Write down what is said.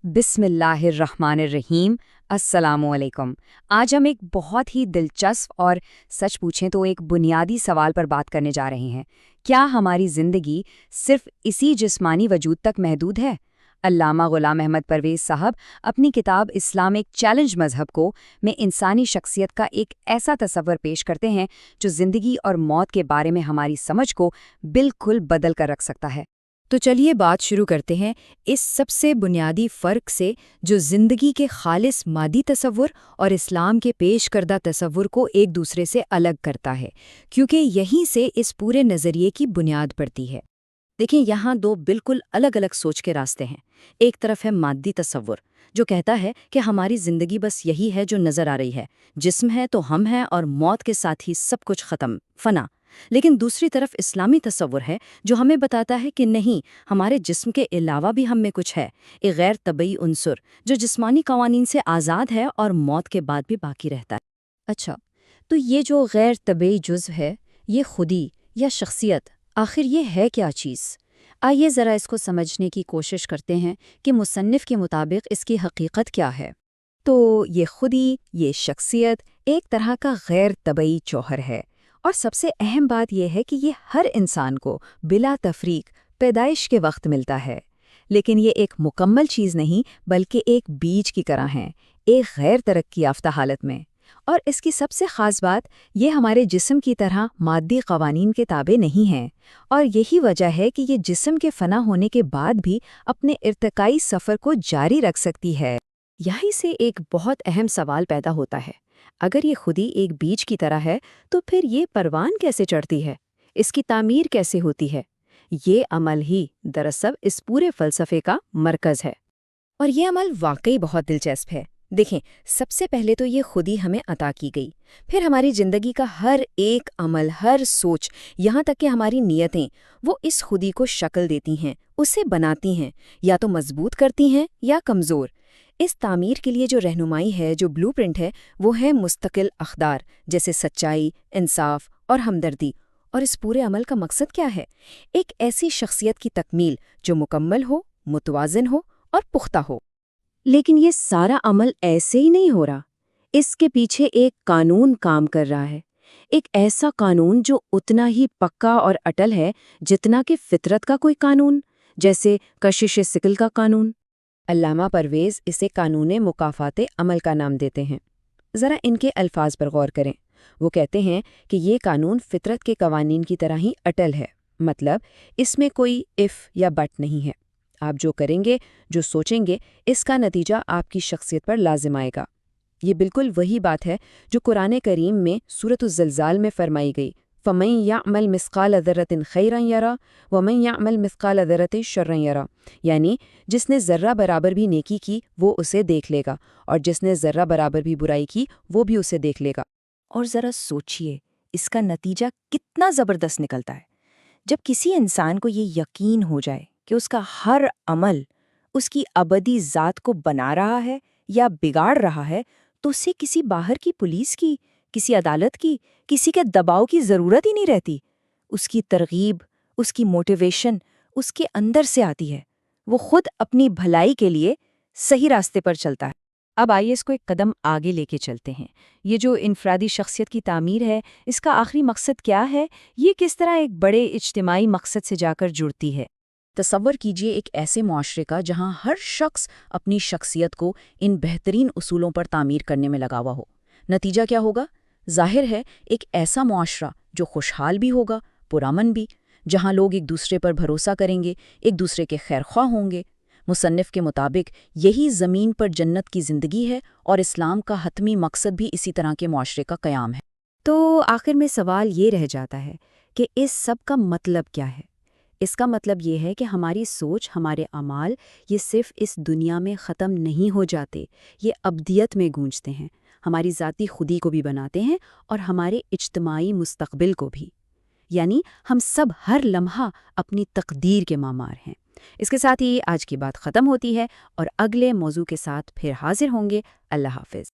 بسم اللہ الرحمن الرحیم۔ السلام علیکم۔ آج ہم ایک بہت ہی دلچسپ اور سچ پوچھیں تو ایک بنیادی سوال پر بات کرنے جا رہے ہیں۔ کیا ہماری زندگی صرف اسی جسمانی وجود تک محدود ہے؟ علامہ غلام احمد پرویز صاحب اپنی کتاب اسلام ایک چیلنج مذہب کو میں انسانی شخصیت کا ایک ایسا تصور پیش کرتے ہیں جو زندگی اور موت کے بارے میں ہماری سمجھ کو بالکل بدل کر رکھ سکتا ہے۔ تو چلیے بات شروع کرتے ہیں اس سب سے بنیادی فرق سے جو زندگی کے خالص مادی تصور اور اسلام کے پیش کردہ تصور کو ایک دوسرے سے الگ کرتا ہے، کیونکہ یہیں سے اس پورے نظریے کی بنیاد پڑتی ہے۔ دیکھیں، یہاں دو بالکل الگ الگ سوچ کے راستے ہیں۔ ایک طرف ہے مادی تصور، جو کہتا ہے کہ ہماری زندگی بس یہی ہے جو نظر آ رہی ہے، جسم ہے تو ہم ہیں اور موت کے ساتھ ہی سب کچھ ختم، فنا۔ لیکن دوسری طرف اسلامی تصور ہے جو ہمیں بتاتا ہے کہ نہیں، ہمارے جسم کے علاوہ بھی ہم میں کچھ ہے، ایک غیر طبعی عنصر جو جسمانی قوانین سے آزاد ہے اور موت کے بعد بھی باقی رہتا ہے۔ اچھا، تو یہ جو غیر طبعی جزو ہے، یہ خودی یا شخصیت، آخر یہ ہے کیا چیز؟ آئیے ذرا اس کو سمجھنے کی کوشش کرتے ہیں کہ مصنف کے مطابق اس کی حقیقت کیا ہے۔ تو یہ خودی، یہ شخصیت ایک طرح کا غیر طبعی جوہر ہے، اور سب سے اہم بات یہ ہے کہ یہ ہر انسان کو بلا تفریق پیدائش کے وقت ملتا ہے۔ لیکن یہ ایک مکمل چیز نہیں بلکہ ایک بیج کی طرح ہے، ایک غیر ترقی یافتہ حالت میں۔ اور اس کی سب سے خاص بات یہ ہمارے جسم کی طرح مادی قوانین کے تابع نہیں ہیں، اور یہی وجہ ہے کہ یہ جسم کے فنا ہونے کے بعد بھی اپنے ارتقائی سفر کو جاری رکھ سکتی ہے۔ یہیں سے ایک بہت اہم سوال پیدا ہوتا ہے، اگر یہ خودی ایک بیج کی طرح ہے تو پھر یہ پروان کیسے چڑھتی ہے؟ اس کی تعمیر کیسے ہوتی ہے؟ یہ عمل ہی دراصل اس پورے فلسفے کا مرکز ہے۔ اور یہ عمل واقعی بہت دلچسپ ہے۔ دیکھیں، سب سے پہلے تو یہ خودی ہمیں عطا کی گئی، پھر ہماری زندگی کا ہر ایک عمل، ہر سوچ، یہاں تک کہ ہماری نیتیں، وہ اس خودی کو شکل دیتی ہیں، اسے بناتی ہیں، یا تو مضبوط کرتی ہیں یا کمزور۔ اس تعمیر کے لیے جو رہنمائی ہے، جو بلو پرنٹ ہے، وہ ہے مستقل اقدار جیسے سچائی، انصاف اور ہمدردی۔ اور اس پورے عمل کا مقصد کیا ہے؟ ایک ایسی شخصیت کی تکمیل جو مکمل ہو، متوازن ہو اور پختہ ہو۔ لیکن یہ سارا عمل ایسے ہی نہیں ہو رہا، اس کے پیچھے ایک قانون کام کر رہا ہے، ایک ایسا قانون جو اتنا ہی پکا اور اٹل ہے جتنا کہ فطرت کا کوئی قانون، جیسے کشش ثقل کا قانون۔ علامہ پرویز اسے قانون مکافات عمل کا نام دیتے ہیں۔ ذرا ان کے الفاظ پر غور کریں۔ وہ کہتے ہیں کہ یہ قانون فطرت کے قوانین کی طرح ہی اٹل ہے، مطلب اس میں کوئی اف یا بٹ نہیں ہے۔ آپ جو کریں گے، جو سوچیں گے، اس کا نتیجہ آپ کی شخصیت پر لازم آئے گا۔ یہ بالکل وہی بات ہے جو قرآن کریم میں سورۃ الزلزال میں فرمائی گئی، فَمَن يَعْمَلْ مِثْقَالَ ذَرَّةٍ خَيْرًا يَرَهُ وَمَن يَعْمَلْ مِثْقَالَ ذَرَّةٍ شَرًّا يَرَهُ، یعنی جس نے ذرہ برابر بھی نیکی کی وہ اسے دیکھ لے گا، اور جس نے ذرہ برابر بھی برائی کی وہ بھی اسے دیکھ لے گا۔ اور ذرا سوچئے، اس کا نتیجہ کتنا زبردست نکلتا ہے۔ جب کسی انسان کو یہ یقین ہو جائے کہ اس کا ہر عمل اس کی ابدی ذات کو بنا رہا ہے یا بگاڑ رہا ہے، تو اسے کسی باہر کی پولیس کی، کسی عدالت کی، کسی کے دباؤ کی ضرورت ہی نہیں رہتی۔ اس کی ترغیب، اس کی موٹیویشن اس کے اندر سے آتی ہے، وہ خود اپنی بھلائی کے لیے صحیح راستے پر چلتا ہے۔ اب آئیے اس کو ایک قدم آگے لے کے چلتے ہیں۔ یہ جو انفرادی شخصیت کی تعمیر ہے، اس کا آخری مقصد کیا ہے؟ یہ کس طرح ایک بڑے اجتماعی مقصد سے جا کر جڑتی ہے؟ تصور کیجئے ایک ایسے معاشرے کا جہاں ہر شخص اپنی شخصیت کو ان بہترین اصولوں پر تعمیر کرنے میں لگا ہوا ہو۔ نتیجہ کیا ہوگا؟ ظاہر ہے ایک ایسا معاشرہ جو خوشحال بھی ہوگا، پرامن بھی، جہاں لوگ ایک دوسرے پر بھروسہ کریں گے، ایک دوسرے کے خیرخواہ ہوں گے۔ مصنف کے مطابق یہی زمین پر جنت کی زندگی ہے، اور اسلام کا حتمی مقصد بھی اسی طرح کے معاشرے کا قیام ہے۔ تو آخر میں سوال یہ رہ جاتا ہے کہ اس سب کا مطلب کیا ہے؟ اس کا مطلب یہ ہے کہ ہماری سوچ، ہمارے اعمال، یہ صرف اس دنیا میں ختم نہیں ہو جاتے، یہ ابدیت میں گونجتے ہیں، ہماری ذاتی خودی کو بھی بناتے ہیں اور ہمارے اجتماعی مستقبل کو بھی۔ یعنی ہم سب ہر لمحہ اپنی تقدیر کے معمار ہیں۔ اس کے ساتھ ہی آج کی بات ختم ہوتی ہے، اور اگلے موضوع کے ساتھ پھر حاضر ہوں گے۔ اللہ حافظ۔